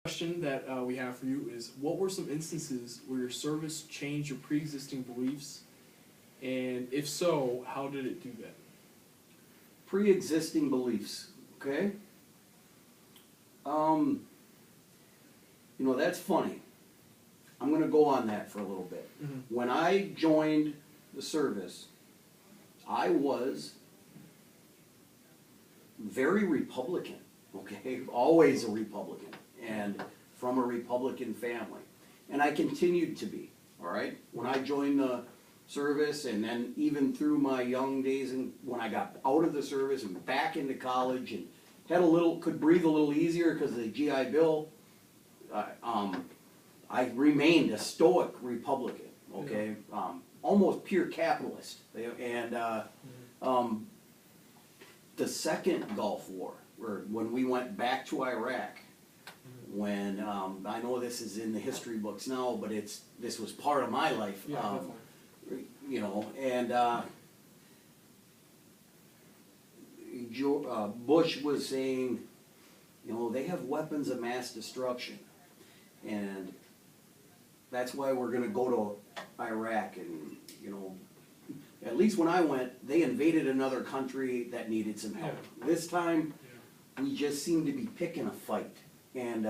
Question that we have for you is, what were some instances where your service changed your pre-existing beliefs, and if so, how did it do that? Pre-existing beliefs, okay? You know, that's funny. I'm gonna go on that for a little bit. Mm-hmm. When I joined the service, I was very Republican, okay? Always a Republican, and from a Republican family. And I continued to be, all right? When I joined the service, and then even through my young days, and when I got out of the service and back into college, and had a little, could breathe a little easier because of the GI Bill, I remained a stoic Republican, okay? Almost pure capitalist. And the second Gulf War, when we went back to Iraq, when, I know this is in the history books now, but this was part of my life. Yeah, definitely. You know, and Bush was saying, you know, they have weapons of mass destruction, and that's why we're going to go to Iraq. And, you know, at least when I went, they invaded another country that needed some help. Yeah. This time, we just seemed to be picking a fight, and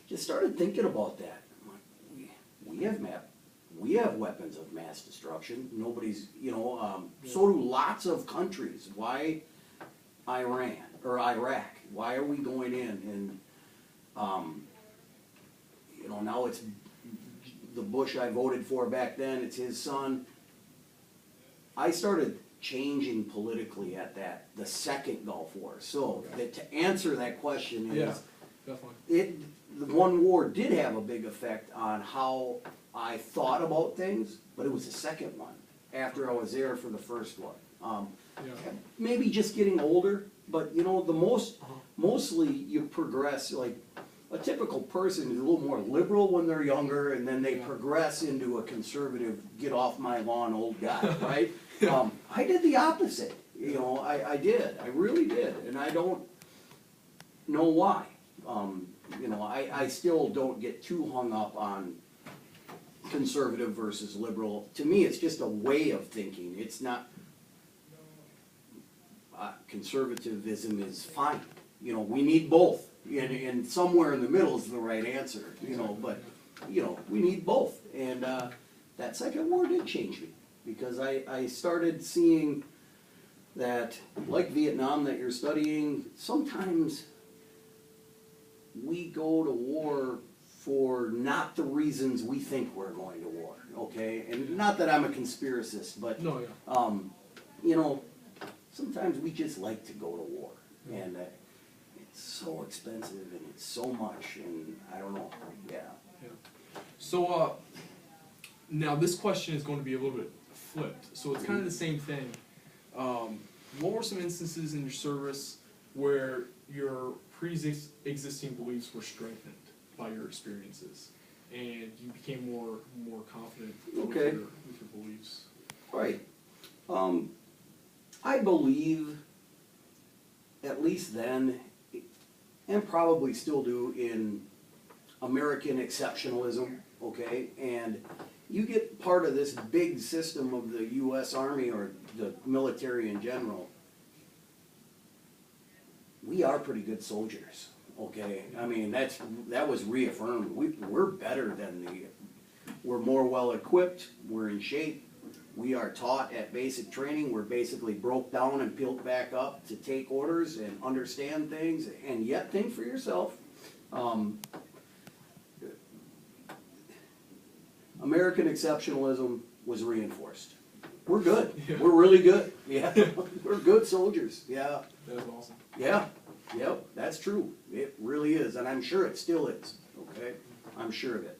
just started thinking about that. I'm like, we have weapons of mass destruction. Nobody's, you know, so do lots of countries. Why Iran or Iraq? Why are we going in? And, you know, now it's the Bush I voted for back then, it's his son. I started changing politically at the second Gulf War. So to answer that question is, Definitely. the one war did have a big effect on how I thought about things, but it was the second one after I was there for the first one. Maybe just getting older, but you know, mostly you progress. Like a typical person is a little more liberal when they're younger, and then they progress into a conservative, get off my lawn old guy, right? I did the opposite. You know, I did. I really did, and I don't know why. You know, I still don't get too hung up on conservative versus liberal. To me, it's just a way of thinking. It's not, conservatism is fine. You know, we need both, and somewhere in the middle is the right answer, you know, but, you know, we need both. And that second war did change me, because I started seeing that, like Vietnam that you're studying, sometimes we go to war for not the reasons we think we're going to war, okay? And not that I'm a conspiracist, but, you know, sometimes we just like to go to war. And it's so expensive, and it's so much, and I don't know, So, now this question is going to be a little bit flipped. So it's kind of the same thing. What were some instances in your service where your pre-existing beliefs were strengthened by your experiences, and you became more confident with your beliefs? Right. I believe, at least then, and probably still do, in American exceptionalism, okay? And you get part of this big system of the U.S. Army or the military in general. We are pretty good soldiers, okay? I mean, that was reaffirmed. We're better than we're more well equipped, we're in shape. We are taught at basic training, we're basically broke down and built back up to take orders and understand things, and yet think for yourself. American exceptionalism was reinforced. We're good. Yeah. We're really good. Yeah, we're good soldiers. Yeah. That was awesome. Yeah. Yep. That's true. It really is, and I'm sure it still is. Okay. I'm sure of it.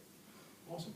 Awesome.